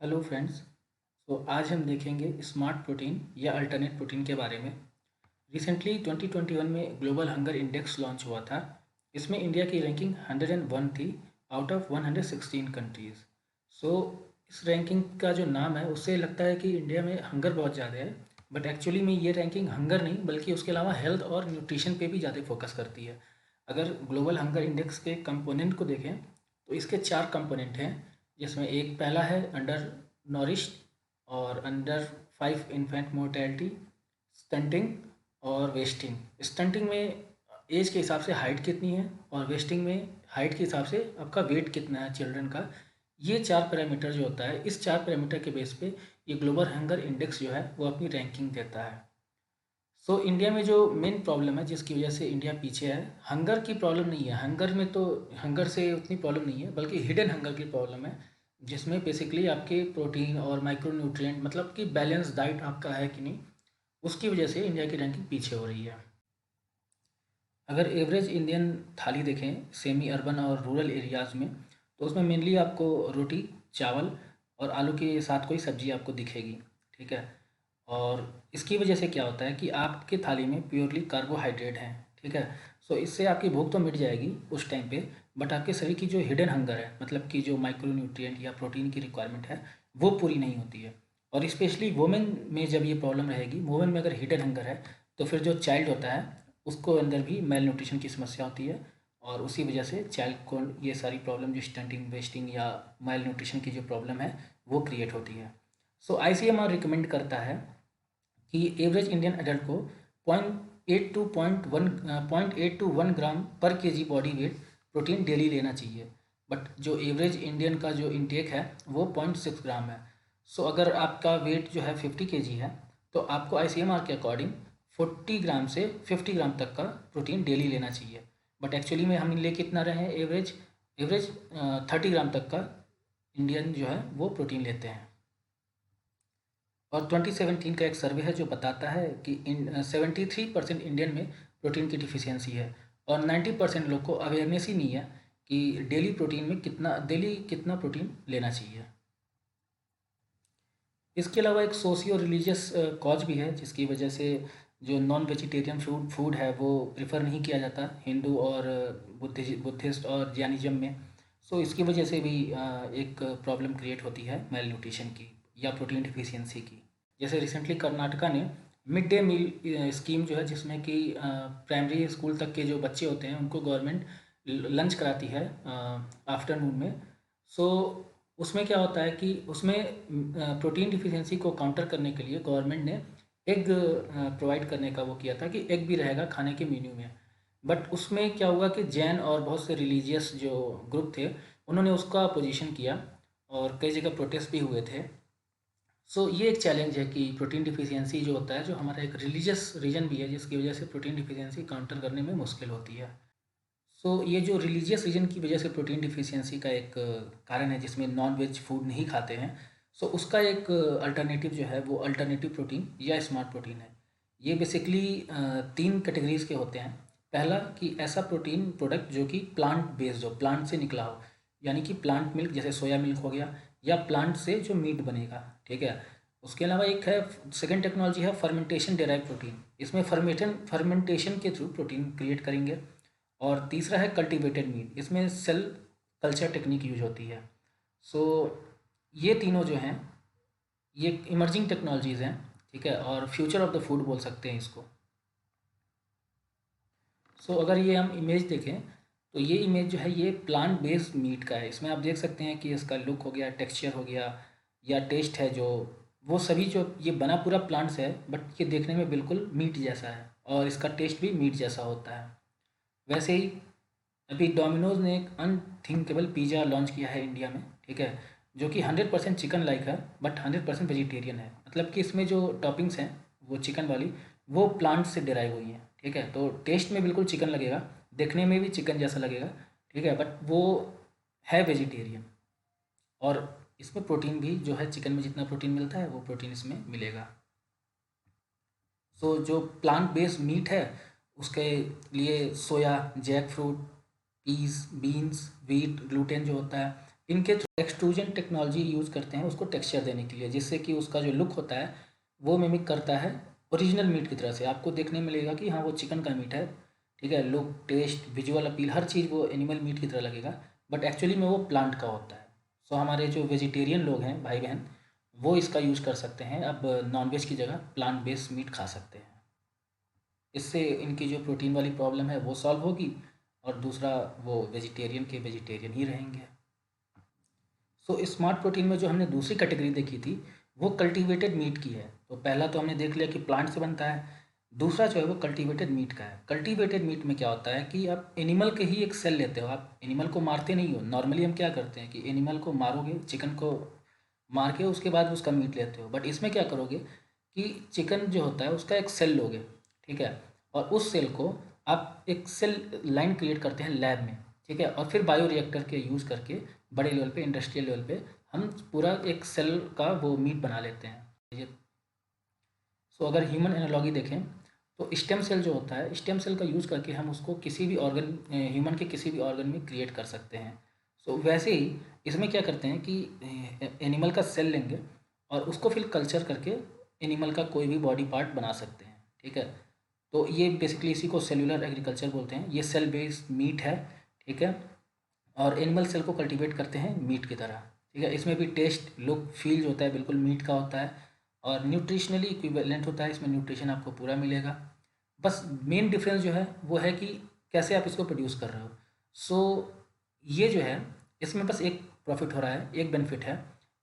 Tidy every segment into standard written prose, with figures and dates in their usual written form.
Hello friends. आज हम देखेंगे स्मार्ट प्रोटीन या अल्टरनेट प्रोटीन के बारे में। रिसेंटली 2021 में ग्लोबल हंगर इंडेक्स लॉन्च हुआ था। इसमें इंडिया की रैंकिंग 101 थी आउट ऑफ 116 कंट्रीज़। सो इस रैंकिंग का जो नाम है उससे लगता है कि इंडिया में हंगर बहुत ज़्यादा है, बट एक्चुअली में ये रैंकिंग हंगर नहीं बल्कि उसके अलावा हेल्थ और न्यूट्रिशन पे भी ज़्यादा फोकस करती है। अगर ग्लोबल हंगर इंडेक्स के कंपोनेंट को देखें तो इसके 4 कंपोनेंट हैं, जिसमें एक पहला है अंडर नॉरिश्ड और अंडर 5 इन्फेंट मोर्टेलिटी, स्टंटिंग और वेस्टिंग। स्टंटिंग में एज के हिसाब से हाइट कितनी है और वेस्टिंग में हाइट के हिसाब से आपका वेट कितना है चिल्ड्रन का। ये 4 पैरामीटर जो होता है, इस 4 पैरामीटर के बेस पे ये ग्लोबल हंगर इंडेक्स जो है वो अपनी रैंकिंग देता है। इंडिया में जो मेन प्रॉब्लम है जिसकी वजह से इंडिया पीछे है, हंगर की प्रॉब्लम नहीं है। हंगर में तो हंगर से उतनी प्रॉब्लम नहीं है बल्कि हिडन हंगर की प्रॉब्लम है, जिसमें बेसिकली आपके प्रोटीन और माइक्रो न्यूट्रिएंट मतलब कि बैलेंस डाइट आपका है कि नहीं, उसकी वजह से इंडिया की रैंकिंग पीछे हो रही है। अगर एवरेज इंडियन थाली देखें सेमी अर्बन और रूरल एरियाज़ में, तो उसमें मेनली आपको रोटी, चावल और आलू के साथ कोई सब्जी आपको दिखेगी। ठीक है। और इसकी वजह से क्या होता है कि आपके थाली में प्योरली कार्बोहाइड्रेट हैं। ठीक है। इससे आपकी भूख तो मिट जाएगी उस टाइम पे, बट आपके शरीर की जो हिडन हंगर है मतलब कि जो माइक्रो न्यूट्रिएंट या प्रोटीन की रिक्वायरमेंट है वो पूरी नहीं होती है। और स्पेशली वुमेन में जब ये प्रॉब्लम रहेगी, वुमेन में अगर हिडन हंगर है तो फिर जो चाइल्ड होता है उसको अंदर भी मेल न्यूट्रिशन की समस्या होती है। और उसी वजह से चाइल्ड को ये सारी प्रॉब्लम जो स्टंटिंग वेस्टिंग या मेल न्यूट्रिशन की जो प्रॉब्लम है वो क्रिएट होती है। ICMR रिकमेंड करता है कि एवरेज इंडियन एडल्ट को 0.8 टू 1 ग्राम पर KG body weight protein daily लेना चाहिए। बट जो एवरेज इंडियन का जो इंटेक है वो 0.6 ग्राम है। अगर आपका वेट जो है 50 केजी है तो आपको ICMR के अकॉर्डिंग 40 ग्राम से 50 ग्राम तक का प्रोटीन डेली लेना चाहिए। बट एक्चुअली में हम ले कितना रहे हैं, एवरेज एवरेज 30 ग्राम तक का इंडियन जो है वो प्रोटीन लेते हैं। और 2017 का एक सर्वे है जो बताता है कि 73% इंडियन में प्रोटीन की डिफिशियंसी है और 90% लोग को अवेयरनेस ही नहीं है कि डेली कितना प्रोटीन लेना चाहिए। इसके अलावा एक सोशियो रिलीजियस कॉज भी है जिसकी वजह से जो नॉन वेजिटेरियन फूड है वो प्रेफर नहीं किया जाता हिंदू और बुद्धिस्ट और जैनिज्म में। इसकी वजह से भी एक प्रॉब्लम क्रिएट होती है मेल न्यूट्रिशन की या प्रोटीन डिफिशियंसी की। जैसे रिसेंटली कर्नाटका ने मिड डे मील स्कीम जो है, जिसमें कि प्राइमरी स्कूल तक के जो बच्चे होते हैं उनको गवर्नमेंट लंच कराती है आफ्टरनून में। सो उसमें क्या होता है कि उसमें प्रोटीन डिफिशियंसी को काउंटर करने के लिए गवर्नमेंट ने एग प्रोवाइड करने का वो किया था कि एग भी रहेगा खाने के मेन्यू में। बट उसमें क्या हुआ कि जैन और बहुत से रिलीजियस जो ग्रुप थे उन्होंने उसका अपोजिशन किया और कई जगह प्रोटेस्ट भी हुए थे। ये एक चैलेंज है कि प्रोटीन डिफिशियंसी जो होता है, जो हमारा एक रिलीजियस रीजन भी है जिसकी वजह से प्रोटीन डिफिशियंसी काउंटर करने में मुश्किल होती है। ये जो रिलीजियस रीजन की वजह से प्रोटीन डिफिशियंसी का एक कारण है जिसमें नॉन वेज फूड नहीं खाते हैं। उसका एक अल्टरनेटिव जो है वो अल्टरनेटिव प्रोटीन या स्मार्ट प्रोटीन है। ये बेसिकली 3 कैटेगरीज के होते हैं। पहला कि ऐसा प्रोटीन प्रोडक्ट जो कि प्लांट बेस्ड हो, प्लांट से निकला हो, यानी कि प्लांट मिल्क जैसे सोया मिल्क हो गया या प्लांट से जो मीट बनेगा। ठीक है। उसके अलावा एक है सेकेंड टेक्नोलॉजी है फर्मेंटेशन डेराइव प्रोटीन। इसमें फर्मेंटेशन के थ्रू प्रोटीन क्रिएट करेंगे। और तीसरा है कल्टीवेटेड मीट, इसमें सेल कल्चर टेक्निक यूज होती है। सो ये तीनों जो हैं ये इमर्जिंग टेक्नोलॉजीज़ हैं। ठीक है। और फ्यूचर ऑफ द फूड बोल सकते हैं इसको। अगर ये हम इमेज देखें तो ये इमेज जो है ये प्लांट बेस्ड मीट का है। इसमें आप देख सकते हैं कि इसका लुक हो गया, टेक्सचर हो गया या टेस्ट है जो, वो सभी जो ये बना पूरा प्लांट से है, बट ये देखने में बिल्कुल मीट जैसा है और इसका टेस्ट भी मीट जैसा होता है। वैसे ही अभी डोमिनोज ने एक अनथिंकेबल पिज़्ज़ा लॉन्च किया है इंडिया में। ठीक है। जो कि 100% चिकन लाइक है बट 100% वेजिटेरियन है। मतलब कि इसमें जो टॉपिंग्स हैं वो चिकन वाली वो प्लांट से डिराइव हुई हैं। ठीक है। तो टेस्ट में बिल्कुल चिकन लगेगा, देखने में भी चिकन जैसा लगेगा। ठीक है। बट वो है वेजिटेरियन। और इसमें प्रोटीन भी जो है चिकन में जितना प्रोटीन मिलता है वो प्रोटीन इसमें मिलेगा। जो प्लांट बेस्ड मीट है उसके लिए soya, jackfruit, peas, beans, wheat, gluten जो होता है, इनके एक्सट्रूजन टेक्नोलॉजी यूज़ करते हैं उसको टेक्सचर देने के लिए, जिससे कि उसका जो लुक होता है वो मिमिक करता है ओरिजिनल मीट की तरह से। आपको देखने में मिलेगा कि हाँ वो चिकन का मीट है, ठीक है, लुक, टेस्ट, विजुअल अपील, हर चीज़ वो एनिमल मीट की तरह लगेगा, बट एक्चुअली में वो प्लांट का होता है। सो हमारे जो वेजिटेरियन लोग हैं भाई बहन, वो इसका यूज़ कर सकते हैं, अब नॉनवेज की जगह प्लांट बेस्ड मीट खा सकते हैं। इससे इनकी जो प्रोटीन वाली प्रॉब्लम है वो सॉल्व होगी, और दूसरा वो वेजिटेरियन के वेजिटेरियन ही रहेंगे। सो स्मार्ट प्रोटीन में जो हमने दूसरी कैटेगरी देखी थी वो कल्टीवेटेड मीट की है। तो पहला तो हमने देख लिया कि प्लांट से बनता है, दूसरा जो है वो कल्टीवेटेड मीट का है। कल्टीवेटेड मीट में क्या होता है कि आप एनिमल के ही एक सेल लेते हो, आप एनिमल को मारते नहीं हो। नॉर्मली हम क्या करते हैं कि एनिमल को मारोगे, चिकन को मार के उसके बाद उसका मीट लेते हो, बट इसमें क्या करोगे कि चिकन जो होता है उसका एक सेल लोगे, ठीक है, और उस सेल को आप एक सेल लाइन क्रिएट करते हैं लैब में, ठीक है, और फिर बायो रिएक्टर के यूज़ करके बड़े लेवल पे, इंडस्ट्रियल लेवल पे हम पूरा एक सेल का वो मीट बना लेते हैं ये। सो अगर ह्यूमन एनालॉजी देखें तो स्टेम सेल जो होता है, स्टेम सेल का यूज़ करके हम उसको किसी भी ऑर्गन, ह्यूमन के किसी भी ऑर्गन में क्रिएट कर सकते हैं। सो वैसे ही इसमें क्या करते हैं कि एनिमल का सेल लेंगे और उसको फिर कल्चर करके एनिमल का कोई भी बॉडी पार्ट बना सकते हैं, ठीक है। तो ये बेसिकली इसी को सेलुलर एग्रीकल्चर बोलते हैं। ये सेल बेस्ड मीट है, ठीक है, और एनिमल सेल को कल्टीवेट करते हैं मीट की तरह, ठीक है। इसमें भी टेस्ट, लुक, फील जो होता है बिल्कुल मीट का होता है, और न्यूट्रिशनली इक्विवेलेंट होता है, इसमें न्यूट्रिशन आपको पूरा मिलेगा। बस मेन डिफरेंस जो है वो है कि कैसे आप इसको प्रोड्यूस कर रहे हो। सो ये जो है इसमें बस एक प्रॉफिट हो रहा है, एक बेनिफिट है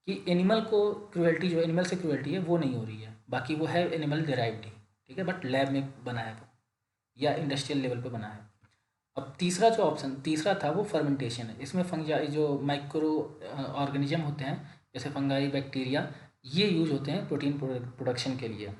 कि एनिमल को क्रुएल्टी, जो एनिमल से क्रुएल्टी है वो नहीं हो रही है, बाकी वो है एनिमल डेराइव्ड ही, ठीक है, बट लैब में बना है वो, या इंडस्ट्रियल लेवल पे बना है। अब तीसरा जो ऑप्शन तीसरा था वो फर्मेंटेशन है। इसमें फंगाई, जो माइक्रो ऑर्गेनिज्म होते हैं जैसे फंगाई, बैक्टीरिया, ये यूज होते हैं प्रोटीन प्रोडक्शन के लिए।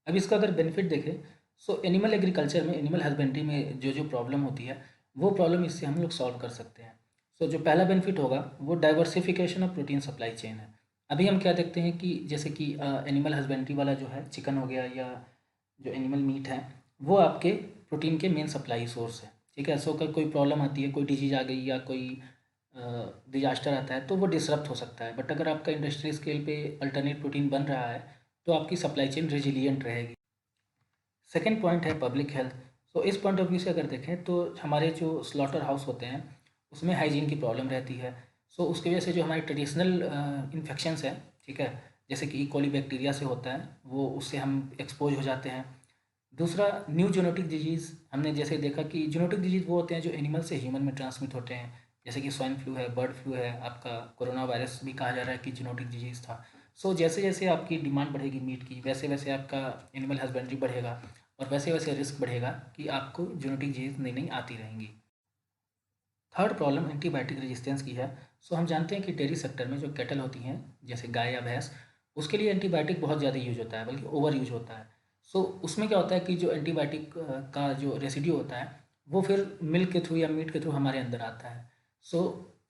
अब इसका अगर बेनिफिट देखें, सो एनिमल एग्रीकल्चर में, एनिमल हस्बेंड्री में जो जो प्रॉब्लम होती है वो प्रॉब्लम इससे हम लोग सॉल्व कर सकते हैं। सो जो पहला बेनिफिट होगा वो diversification of protein supply chain है। अभी हम क्या देखते हैं कि जैसे कि एनिमल हस्बेंड्री वाला जो है चिकन हो गया, या जो एनिमल मीट है, वो आपके प्रोटीन के मेन सप्लाई सोर्स है, ठीक है। सो अगर कोई प्रॉब्लम आती है, कोई डिजीज आ गई या कोई डिजास्टर आता है तो वो डिसरप्ट हो सकता है, बट अगर आपका इंडस्ट्री स्केल पे अल्टरनेट प्रोटीन बन रहा है तो आपकी सप्लाई चेन रेजिलियंट रहेगी। सेकेंड पॉइंट है पब्लिक हेल्थ। सो इस पॉइंट ऑफ व्यू से अगर देखें तो हमारे जो स्लॉटर हाउस होते हैं उसमें हाइजीन की प्रॉब्लम रहती है। सो उसकी वजह से जो हमारे ट्रेडिशनल इन्फेक्शंस हैं, ठीक है, जैसे कि इकोली बैक्टीरिया से होता है, वो उससे हम एक्सपोज हो जाते हैं। दूसरा, न्यू जेनेटिक डिजीज़, हमने जैसे देखा कि जेनेटिक डिजीज़ वो होते हैं जो एनिमल से ह्यूमन में ट्रांसमिट होते हैं, जैसे कि स्वाइन फ्लू है, बर्ड फ्लू है, आपका कोरोना वायरस भी कहा जा रहा है कि जेनेटिक डिजीज़ था। सो जैसे जैसे आपकी डिमांड बढ़ेगी मीट की, वैसे वैसे आपका एनिमल हस्बेंड्री बढ़ेगा, और वैसे वैसे रिस्क बढ़ेगा कि आपको जेनेटिक डिजीज़ नई नई आती रहेंगी। थर्ड प्रॉब्लम एंटीबायोटिक रेजिस्टेंस की है। सो हम जानते हैं कि डेयरी सेक्टर में जो कैटल होती हैं जैसे गाय या भैंस, उसके लिए एंटीबायोटिक बहुत ज़्यादा यूज होता है, बल्कि ओवर यूज होता है। सो उसमें क्या होता है कि जो एंटीबायोटिक का जो रेसिड्यू होता है वो फिर मिल्क के थ्रू या मीट के थ्रू हमारे अंदर आता है। सो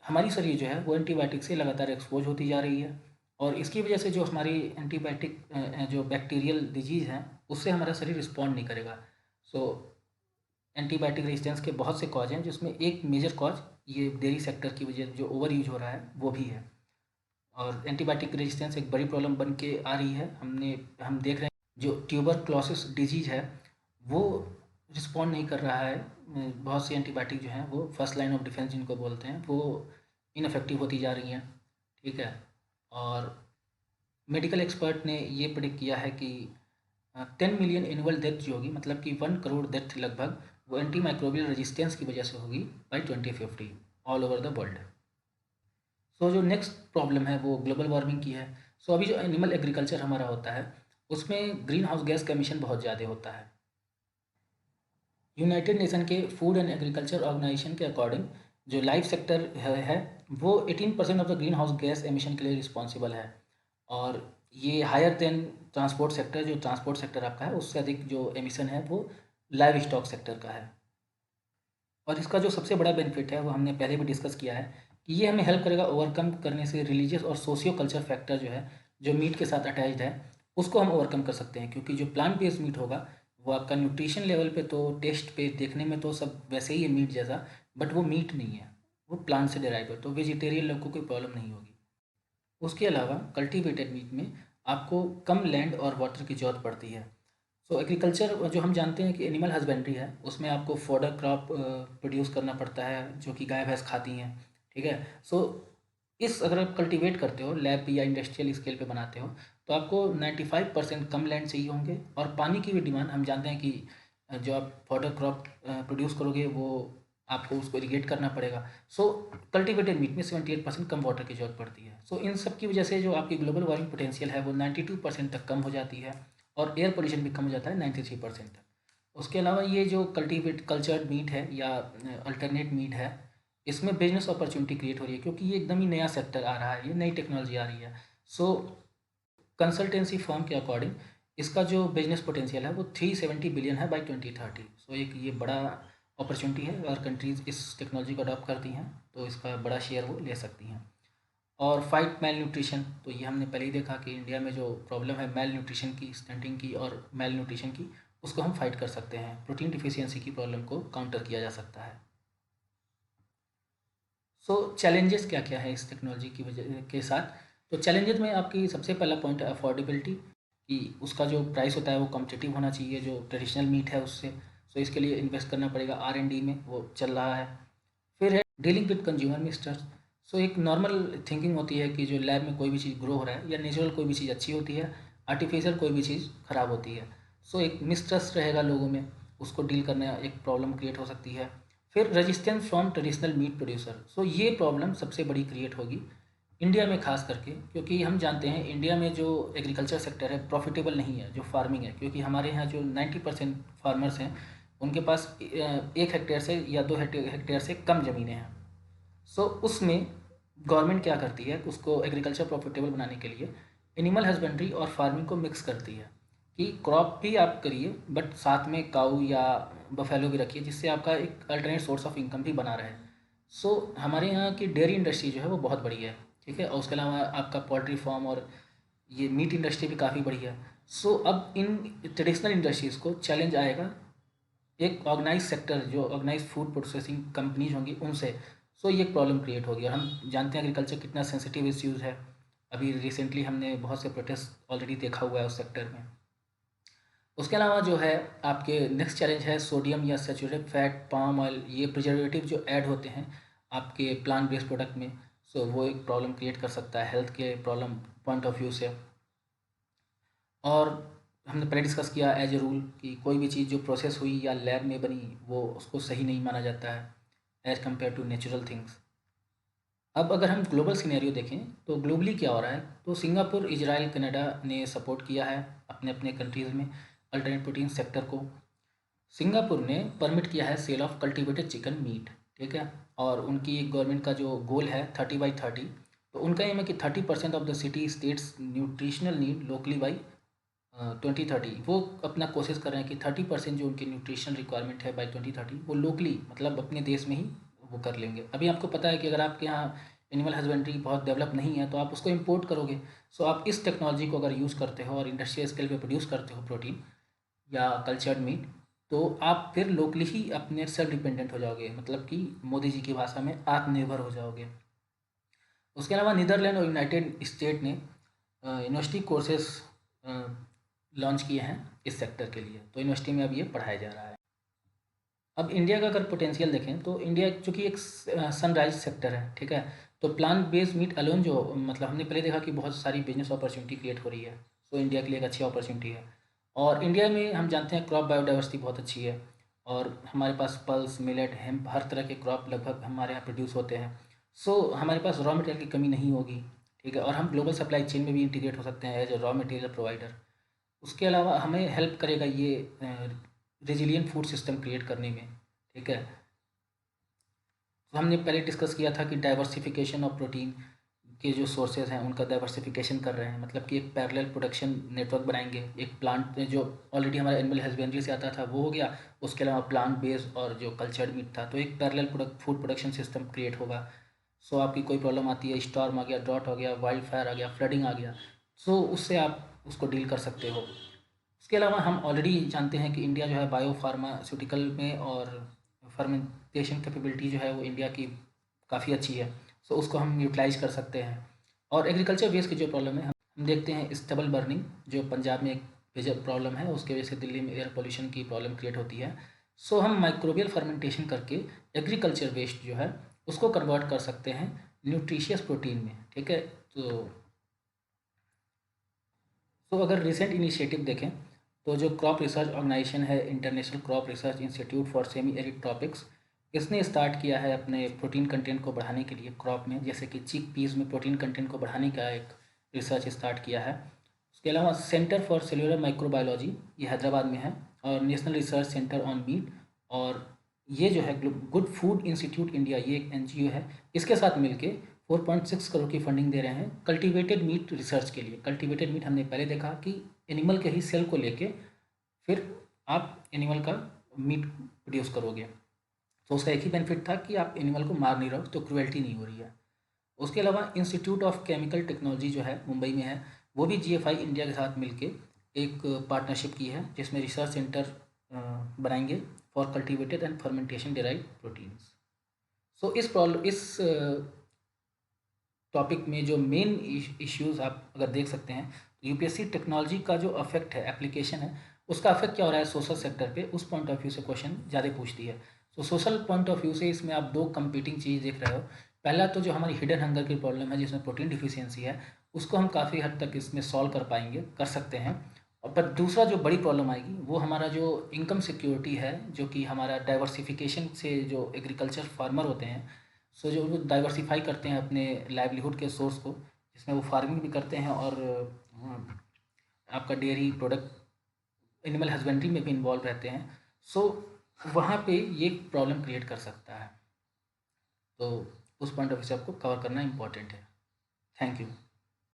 हमारी शरीर जो है वो एंटीबायोटिक से लगातार एक्सपोज होती जा रही है, और इसकी वजह से जो हमारी एंटीबायोटिक जो बैक्टीरियल डिजीज़ हैं उससे हमारा शरीर रिस्पॉन्ड नहीं करेगा। सो एंटीबायोटिक रेजिस्टेंस के बहुत से कॉज हैं, जिसमें एक मेजर कॉज ये डेयरी सेक्टर की वजह जो ओवर यूज हो रहा है वो भी है। और एंटीबायोटिक रेजिस्टेंस एक बड़ी प्रॉब्लम बन के आ रही है। हम देख रहे हैं जो ट्यूबरक्लोसिस डिजीज है वो रिस्पॉन्ड नहीं कर रहा है। बहुत सी एंटीबायोटिक जो हैं वो फर्स्ट लाइन ऑफ डिफेंस जिनको बोलते हैं वो इनफेक्टिव होती जा रही हैं, ठीक है। और मेडिकल एक्सपर्ट ने ये प्रिडिक्ट किया है कि 10 मिलियन एनुअल डेथ जो होगी, मतलब कि 1 करोड़ डेथ लगभग, वो एंटी माइक्रोबियल रेजिस्टेंस की वजह से होगी by 2050 all over the world. So जो नेक्स्ट प्रॉब्लम है वो ग्लोबल वार्मिंग की है। सो अभी जो एनिमल एग्रीकल्चर हमारा होता है उसमें ग्रीन हाउस गैस का एमिशन बहुत ज़्यादा होता है। यूनाइटेड नेशन के फूड एंड एग्रीकल्चर ऑर्गेनाइजेशन के अकॉर्डिंग जो लाइफ सेक्टर है वो 18% of the green house gas emission के लिए रिस्पॉन्सिबल है, और ये हायर देन ट्रांसपोर्ट सेक्टर, जो ट्रांसपोर्ट सेक्टर आपका है उससे अधिक जो एमिशन है वो लाइव स्टॉक सेक्टर का है। और इसका जो सबसे बड़ा बेनिफिट है वो हमने पहले भी डिस्कस किया है कि ये हमें हेल्प करेगा ओवरकम करने से रिलीजियस और सोशियो कल्चर फैक्टर जो है, जो मीट के साथ अटैच्ड है, उसको हम ओवरकम कर सकते हैं। क्योंकि जो प्लांट बेस्ड मीट होगा वो आपका न्यूट्रिशन लेवल पे तो, टेस्ट पे, देखने में तो सब वैसे ही है मीट जैसा, बट वो मीट नहीं है, वो प्लांट से डेराइव है, तो वेजिटेरियन लोग को कोई प्रॉब्लम नहीं होगी। उसके अलावा कल्टीवेटेड मीट में आपको कम लैंड और वाटर की ज़रूरत पड़ती है। सो एग्रीकल्चर जो हम जानते हैं कि एनिमल हस्बेंड्री है, उसमें आपको फॉडर क्रॉप प्रोड्यूस करना पड़ता है जो कि गाय भैंस खाती हैं, ठीक है। सो इस अगर आप कल्टीवेट करते हो लैब या इंडस्ट्रियल स्केल पे बनाते हो, तो आपको 95% कम लैंड चाहिए होंगे, और पानी की भी डिमांड हम जानते हैं कि जो आप फॉडर क्रॉप प्रोड्यूस करोगे वो आपको उसको इरिगेट करना पड़ेगा। सो कल्टीवेटेड मीट में 78% कम वाटर की जरूरत पड़ती है। सो इन सब की वजह से जो आपकी ग्लोबल वार्मिंग पोटेंशियल है वो 92% तक कम हो जाती है, और एयर पोल्यूशन भी कम हो जाता है 93% तक। उसके अलावा ये जो कल्टीवेट कल्चर्ड मीट है या अल्टरनेट मीट है, इसमें बिजनेस अपॉर्चुनिटी क्रिएट हो रही है, क्योंकि ये एकदम ही नया सेक्टर आ रहा है, ये नई टेक्नोलॉजी आ रही है। सो कंसल्टेंसी फर्म के अकॉर्डिंग इसका जो बिजनेस पोटेंशियल है वो 370 बिलियन है बाई 2030। सो एक ये बड़ा अपॉर्चुनिटी है, अगर कंट्रीज़ इस टेक्नोलॉजी को अडॉप्ट करती हैं तो इसका बड़ा शेयर वो ले सकती हैं। और फाइट मेल न्यूट्रिशन, तो ये हमने पहले ही देखा कि इंडिया में जो प्रॉब्लम है मेल न्यूट्रिशन की, स्टंटिंग की और मेल न्यूट्रिशन की, उसको हम फाइट कर सकते हैं। प्रोटीन डिफिशियंसी की प्रॉब्लम को काउंटर किया जा सकता है। सो चैलेंजेस क्या क्या है इस टेक्नोलॉजी की वजह के साथ? तो चैलेंजेस में आपकी सबसे पहला पॉइंट है अफोर्डेबिलिटी, कि उसका जो प्राइस होता है वो कॉम्पिटिटिव होना चाहिए जो ट्रेडिशनल मीट है उससे। सो इसके लिए इन्वेस्ट करना पड़ेगा, R&D में वो चल रहा है। फिर है डीलिंग विद कंज्यूमर मिस्टर्स। सो एक नॉर्मल थिंकिंग होती है कि जो लैब में कोई भी चीज़ ग्रो हो रहा है या नेचुरल कोई भी चीज़ अच्छी होती है, आर्टिफिशियल कोई भी चीज़ ख़राब होती है। सो एक मिसट्रस्ट रहेगा लोगों में, उसको डील करना एक प्रॉब्लम क्रिएट हो सकती है। फिर resistance from traditional meat producer. So ये प्रॉब्लम सबसे बड़ी क्रिएट होगी इंडिया में खास करके, क्योंकि हम जानते हैं इंडिया में जो एग्रीकल्चर सेक्टर है प्रॉफिटेबल नहीं है, जो फार्मिंग है, क्योंकि हमारे यहाँ जो 90% फार्मर्स हैं उनके पास 1 हेक्टेयर से या 2 हेक्टेयर से कम ज़मीनें हैं। सो उसमें गवर्नमेंट क्या करती है, उसको एग्रीकल्चर प्रॉफिटेबल बनाने के लिए एनिमल हस्बेंड्री और फार्मिंग को मिक्स करती है, कि क्रॉप भी आप करिए बट साथ में काऊ या बफेलो भी रखिए, जिससे आपका एक अल्टरनेट सोर्स ऑफ इनकम भी बना रहे। सो हमारे यहाँ की डेयरी इंडस्ट्री जो है वो बहुत बड़ी है, ठीक है, और उसके अलावा आपका पोल्ट्री फार्म और ये मीट इंडस्ट्री भी काफ़ी बड़ी है। सो अब इन ट्रेडिशनल इंडस्ट्रीज़ को चैलेंज आएगा एक ऑर्गेनाइज सेक्टर, जो ऑर्गेनाइज फूड प्रोसेसिंग कंपनीज होंगी उनसे। सो ये एक प्रॉब्लम क्रिएट होगी, और हम जानते हैं एग्रीकल्चर कितना सेंसिटिव इश्यूज़ है। अभी रिसेंटली हमने बहुत से प्रोटेस्ट ऑलरेडी देखा हुआ है उस सेक्टर में। उसके अलावा जो है आपके नेक्स्ट चैलेंज है सोडियम या सेचुरेटेड फैट, पाम ऑयल, ये प्रिजर्वेटिव जो ऐड होते हैं आपके प्लांट बेस्ड प्रोडक्ट में। सो वो एक प्रॉब्लम क्रिएट कर सकता है हेल्थ के प्रॉब्लम पॉइंट ऑफ व्यू से। और हमने पहले डिस्कस किया एज ए रूल कि कोई भी चीज़ जो प्रोसेस हुई या लैब में बनी वो उसको सही नहीं माना जाता है as compare to natural things. अब अगर हम ग्लोबल सिनेरियो देखें तो ग्लोबली क्या हो रहा है, तो सिंगापुर, इजराइल, कनाडा ने सपोर्ट किया है अपने अपने कंट्रीज़ में अल्टरनेट प्रोटीन सेक्टर को। सिंगापुर ने परमिट किया है sale of cultivated chicken meat, ठीक है, और उनकी गवर्नमेंट का जो गोल है 30/30, तो उनका एम है कि 30% of the city states nutritional need locally by 2030। वो अपना कोशिश कर रहे हैं कि 30% जो उनकी न्यूट्रिशन रिक्वायरमेंट है बाई 2030 वो लोकली, मतलब अपने देश में ही वो कर लेंगे। अभी आपको पता है कि अगर आपके यहाँ एनिमल हस्बेंड्री बहुत डेवलप नहीं है तो आप उसको इम्पोर्ट करोगे। सो आप इस टेक्नोलॉजी को अगर यूज़ करते हो और इंडस्ट्रियल स्केल पे प्रोड्यूस करते हो प्रोटीन या कल्चर्ड मीट, तो आप फिर लोकली ही अपने सेल्फ डिपेंडेंट हो जाओगे, मतलब कि मोदी जी की भाषा में आत्मनिर्भर हो जाओगे। उसके अलावा नीदरलैंड और यूनाइटेड स्टेट ने यूनिवर्सिटी कोर्सेज लॉन्च किए हैं इस सेक्टर के लिए, तो यूनिवर्सिटी में अब ये पढ़ाया जा रहा है। अब इंडिया का अगर पोटेंशियल देखें तो इंडिया चूँकि एक सनराइज सेक्टर है, ठीक है, तो प्लांट बेस्ड मीट अलोन जो, मतलब हमने पहले देखा कि बहुत सारी बिजनेस अपॉर्चुनिटी क्रिएट हो रही है, तो इंडिया के लिए एक अच्छी अपॉर्चुनिटी है। और इंडिया में हम जानते हैं क्रॉप बायोडाइवर्सिटी बहुत अच्छी है, और हमारे पास पल्स, मिलेट, हेम्प, हर तरह के क्रॉप लगभग हमारे यहाँ प्रोड्यूस होते हैं। सो हमारे पास रॉ मटेरियल की कमी नहीं होगी, ठीक है, और हम ग्लोबल सप्लाई चेन में भी इंटीग्रेट हो सकते हैं as a raw material provider. उसके अलावा हमें हेल्प करेगा ये रेजिलियंट फूड सिस्टम क्रिएट करने में, ठीक है। तो हमने पहले डिस्कस किया था कि डाइवर्सिफिकेशन ऑफ प्रोटीन के जो सोर्सेज हैं उनका डाइवर्सिफिकेशन कर रहे हैं, मतलब कि एक पैरेलल प्रोडक्शन नेटवर्क बनाएंगे। एक प्लांट में जो ऑलरेडी हमारा एनिमल हस्बेंड्री से आता था वो हो गया, उसके अलावा प्लांट बेस्ड और जो कल्चर्ड मीट था, तो एक parallel food production system create होगा। सो आपकी कोई प्रॉब्लम आती है, स्टॉर्म आ गया, ड्रॉट हो गया, वाइल्ड फायर आ गया, फ्लडिंग आ गया, सो उससे आप उसको डील कर सकते हो। उसके अलावा हम ऑलरेडी जानते हैं कि इंडिया जो है बायो फार्मास्यूटिकल में और फर्मेंटेशन कैपेबिलिटी जो है वो इंडिया की काफ़ी अच्छी है, सो उसको हम यूटिलाइज कर सकते हैं। और एग्रीकल्चर वेस्ट की जो प्रॉब्लम है हम देखते हैं, स्टबल बर्निंग जो पंजाब में एक मेजर प्रॉब्लम है, उसके वजह से दिल्ली में एयर पोल्यूशन की प्रॉब्लम क्रिएट होती है। सो हम माइक्रोबियल फर्मेंटेशन करके एग्रीकल्चर वेस्ट जो है उसको कन्वर्ट कर सकते हैं न्यूट्रिशियस प्रोटीन में, ठीक है। तो अगर रिसेंट इनिशिएटिव देखें तो जो क्रॉप रिसर्च ऑर्गेनाइजेशन है, international crop research institute for semi arid tropics, इसने स्टार्ट किया है अपने प्रोटीन कंटेंट को बढ़ाने के लिए क्रॉप में, जैसे कि चिक पीस में प्रोटीन कंटेंट को बढ़ाने का एक रिसर्च स्टार्ट किया है। उसके अलावा सेंटर फॉर सेल्यूलर माइक्रोबायोलॉजी, ये हैदराबाद में है, और national research centre on meat, और ये जो है गुड फूड इंस्टीट्यूट इंडिया, ये एक एनजीओ है, इसके साथ मिलके 4.6 करोड़ की फंडिंग दे रहे हैं कल्टीवेटेड मीट रिसर्च के लिए। कल्टीवेटेड मीट हमने पहले देखा कि एनिमल के ही सेल को लेके फिर आप एनिमल का मीट प्रोड्यूस करोगे, तो उसका एक ही बेनिफिट था कि आप एनिमल को मार नहीं रहे हो, तो क्रुएल्टी नहीं हो रही है। उसके अलावा इंस्टीट्यूट ऑफ केमिकल टेक्नोलॉजी जो है मुंबई में है, वो भी जीएफआई इंडिया के साथ मिलके एक पार्टनरशिप की है, जिसमें रिसर्च सेंटर बनाएंगे for cultivated and fermentation derive proteins. So इस टॉपिक में जो मेन इश्यूज आप अगर देख सकते हैं, तो यूपीएससी टेक्नोलॉजी का जो अफेक्ट है, एप्लीकेशन है, उसका अफेक्ट क्या हो रहा है सोशल सेक्टर पे, उस पॉइंट ऑफ व्यू से क्वेश्चन ज़्यादा पूछती है। तो सोशल पॉइंट ऑफ व्यू से इसमें आप दो कंपीटिंग चीज़ देख रहे हो। पहला तो जो हमारी हिडन हंगर की प्रॉब्लम है, जिसमें प्रोटीन डिफिशियंसी है, उसको हम काफ़ी हद तक इसमें सॉल्व कर पाएंगे, कर सकते हैं। और पर दूसरा जो बड़ी प्रॉब्लम आएगी वो हमारा जो इनकम सिक्योरिटी है, जो कि हमारा डाइवर्सिफिकेशन से जो एग्रीकल्चर फार्मर होते हैं, सो जो वो डाइवर्सिफाई करते हैं अपने लाइवलीहुड के सोर्स को, जिसमें वो फार्मिंग भी करते हैं और आपका डेयरी प्रोडक्ट एनिमल हस्बेंड्री में भी इन्वॉल्व रहते हैं। सो वहाँ पे ये प्रॉब्लम क्रिएट कर सकता है, तो उस पॉइंट ऑफ व्यू से आपको कवर करना इम्पॉर्टेंट है। Thank you.